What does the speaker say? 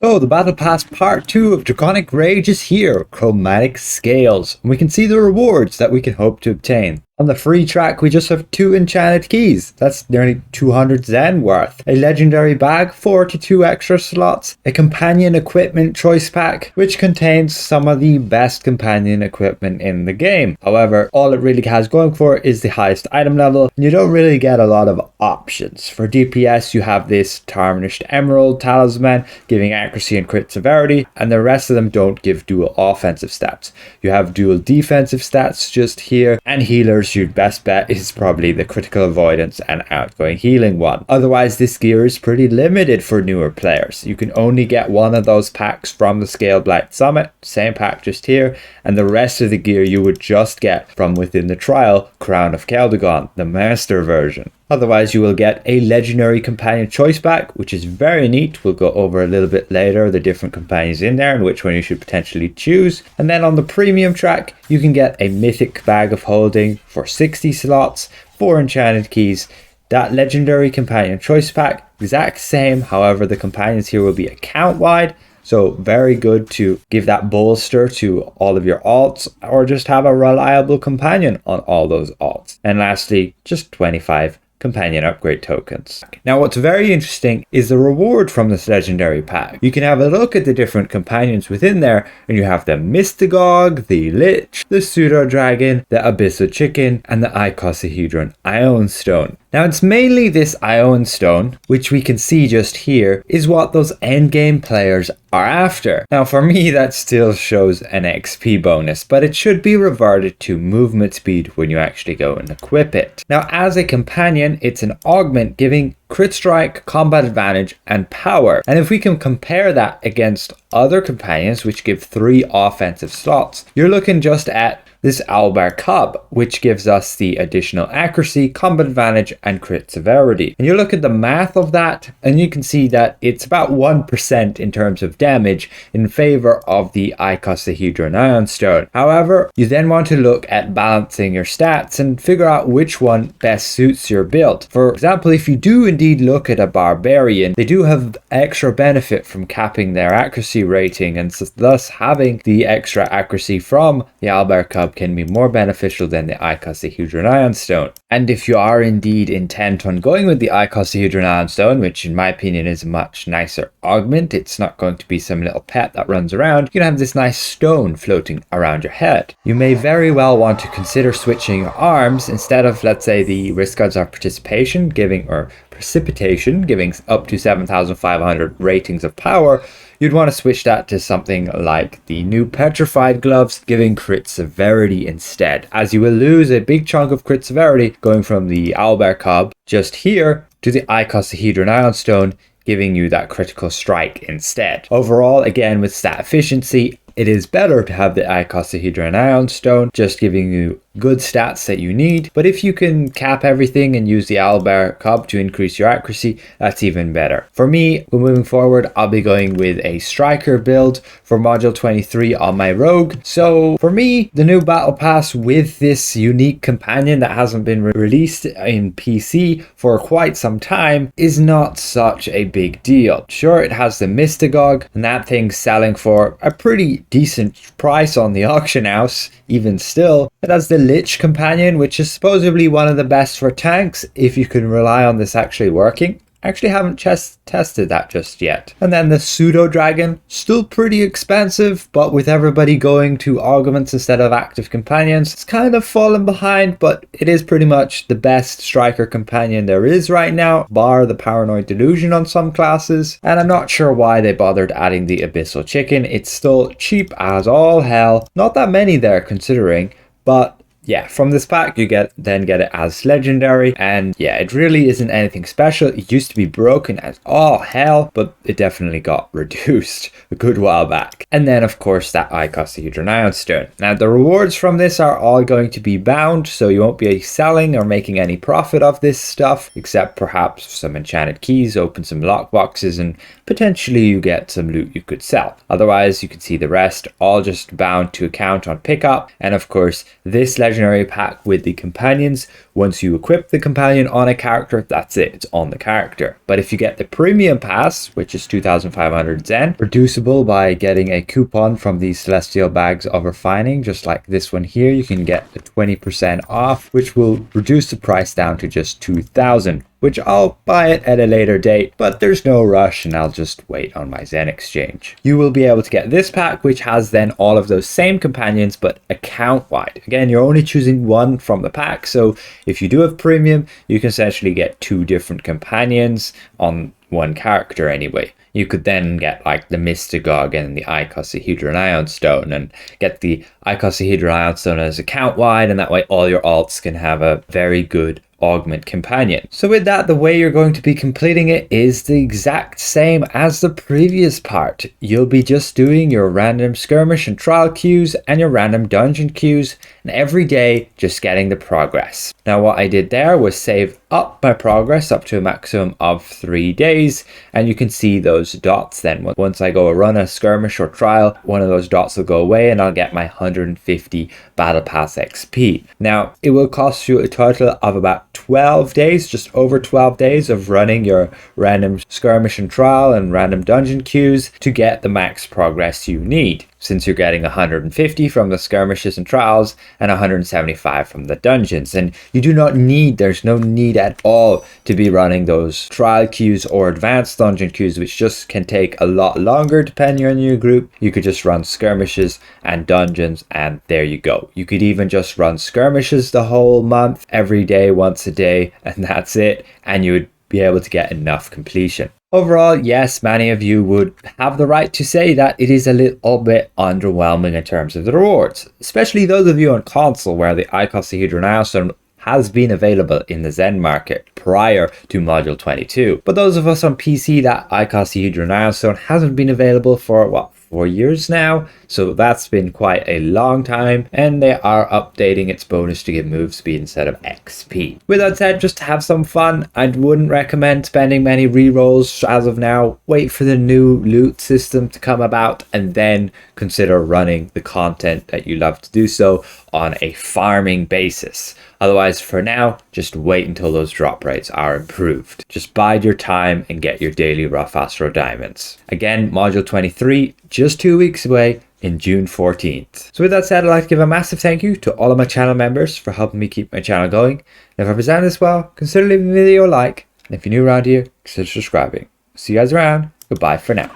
So the Battle Pass Part 2 of Draconic Rage is here, Chromatic Scales, and we can see the rewards that we can hope to obtain. On the free track, we just have 2 enchanted keys. That's nearly 200 Zen worth. A legendary bag, 42 extra slots. A companion equipment choice pack, which contains some of the best companion equipment in the game. However, all it really has going for it is the highest item level, and you don't really get a lot of options. For DPS, you have this Tarnished Emerald Talisman, giving accuracy and crit severity, and the rest of them don't give dual offensive stats. You have dual defensive stats just here, and healers. Your best bet is probably the critical avoidance and outgoing healing one. Otherwise, this gear is pretty limited for newer players. You can only get one of those packs from the Scaleblight Summit, same pack just here, and the rest of the gear you would just get from within the trial Crown of Keldagon, the master version. Otherwise, you will get a legendary companion choice pack, which is very neat. We'll go over a little bit later the different companions in there and which one you should potentially choose. And then on the premium track, you can get a mythic bag of holding for 60 slots, 4 enchanted keys, that legendary companion choice pack, exact same. However, the companions here will be account wide. So very good to give that bolster to all of your alts, or just have a reliable companion on all those alts. And lastly, just 25 companion upgrade tokens. Now what's very interesting is the reward from this legendary pack. You can have a look at the different companions within there, and you have the Mystagogue, the Lich, the Pseudo Dragon, the Abyssal Chicken, and the Icosahedron Ioun Stone. Now it's mainly this Ioun Stone, which we can see just here, is what those endgame players are after. Now for me that still shows an XP bonus, but it should be reverted to movement speed when you actually go and equip it. Now as a companion, it's an augment giving crit strike, combat advantage, and power. And if we can compare that against other companions which give 3 offensive slots, you're looking just at this Owlbear Cub, which gives us the additional accuracy, combat advantage, and crit severity. And you look at the math of that, and you can see that it's about 1% in terms of damage in favor of the Icosahedron Ioun Stone. However, you then want to look at balancing your stats and figure out which one best suits your build. For example, if you do indeed look at a barbarian, they do have extra benefit from capping their accuracy rating, and thus having the extra accuracy from the Owlbear Cub can be more beneficial than the Icosahedron Ioun Stone. And if you are indeed intent on going with the Icosahedron Ioun Stone, which in my opinion is a much nicer augment, it's not going to be some little pet that runs around, you can have this nice stone floating around your head. You may very well want to consider switching your arms instead of, let's say, the risk odds of participation giving, or precipitation giving up to 7,500 ratings of power. You'd want to switch that to something like the new Petrified Gloves giving crit severity instead, as you will lose a big chunk of crit severity going from the Owlbear Cub just here to the Icosahedron Ioun Stone, giving you that critical strike instead. Overall, again with stat efficiency, it is better to have the Icosahedron Ioun Stone, just giving you good stats that you need. But if you can cap everything and use the Owlbear Cub to increase your accuracy, that's even better. For me, moving forward, I'll be going with a striker build for module 23 on my rogue. So for me, the new battle pass with this unique companion that hasn't been released in PC for quite some time is not such a big deal. Sure, it has the Mystagogue, and that thing's selling for a pretty decent price on the auction house. Even still, it has the Lich companion, which is supposedly one of the best for tanks if you can rely on this actually working. Actually haven't tested that just yet. And then the Pseudo Dragon, still pretty expensive, but with everybody going to augments instead of active companions, it's kind of fallen behind, but it is pretty much the best striker companion there is right now, bar the Paranoid Delusion on some classes. And I'm not sure why they bothered adding the Abyssal Chicken. It's still cheap as all hell. Not that many there considering, but yeah, from this pack you then get it as legendary, and yeah, it really isn't anything special. It used to be broken as all hell, but it definitely got reduced a good while back. And then of course that Icosahedron Ioun Stone. Now the rewards from this are all going to be bound, so you won't be selling or making any profit of this stuff, except perhaps some enchanted keys, open some lockboxes, and potentially you get some loot you could sell. Otherwise, you can see the rest all just bound to account on pickup. And of course, this legendary pack with the companions, once you equip the companion on a character, that's it, it's on the character. But if you get the premium pass, which is 2,500 Zen, reducible by getting a coupon from the celestial bags of refining, just like this one here, you can get the 20% off, which will reduce the price down to just 2,000, which I'll buy it at a later date, but there's no rush and I'll just wait on my Zen exchange. You will be able to get this pack, which has then all of those same companions, but account wide. Again, you're only choosing one from the pack, so if you do have premium, you can essentially get 2 different companions on one character anyway. You could then get like the Mystagogue and the Icosahedron Ioun Stone, and get the Icosahedron Ioun Stone as account wide, and that way all your alts can have a very good augment companion. So with that, the way you're going to be completing it is the exact same as the previous part. You'll be just doing your random skirmish and trial queues and your random dungeon queues, and every day just getting the progress. Now what I did there was save up my progress up to a maximum of 3 days, and you can see those dots then. Once I go run a skirmish or trial, one of those dots will go away and I'll get my 150 Battle Pass XP. Now it will cost you a total of about 12 days, just over 12 days of running your random skirmish and trial and random dungeon queues to get the max progress you need, since you're getting 150 from the skirmishes and trials and 175 from the dungeons. And you do not need, there's no need at all to be running those trial queues or advanced dungeon queues, which just can take a lot longer depending on your group. You could just run skirmishes and dungeons, and there you go. You could even just run skirmishes the whole month, every day, once a day, and that's it, and you would be able to get enough completion. Overall, yes, many of you would have the right to say that it is a little bit underwhelming in terms of the rewards, especially those of you on console where the Icosahedron Ioun Stone has been available in the Zen market prior to Module 22. But those of us on PC, that Icosahedron Ioun Stone hasn't been available for, what, 4 years now, so that's been quite a long time, and they are updating its bonus to give move speed instead of XP. With that said, just to have some fun, I wouldn't recommend spending many rerolls as of now. Wait for the new loot system to come about and then consider running the content that you love to do so on a farming basis. Otherwise, for now, just wait until those drop rates are improved. Just bide your time and get your daily rough astro diamonds. Again, Module 23, just 2 weeks away in June 14th. So with that said, I'd like to give a massive thank you to all of my channel members for helping me keep my channel going. And if I present this well, consider leaving the video a like. And if you're new around here, consider subscribing. See you guys around. Goodbye for now.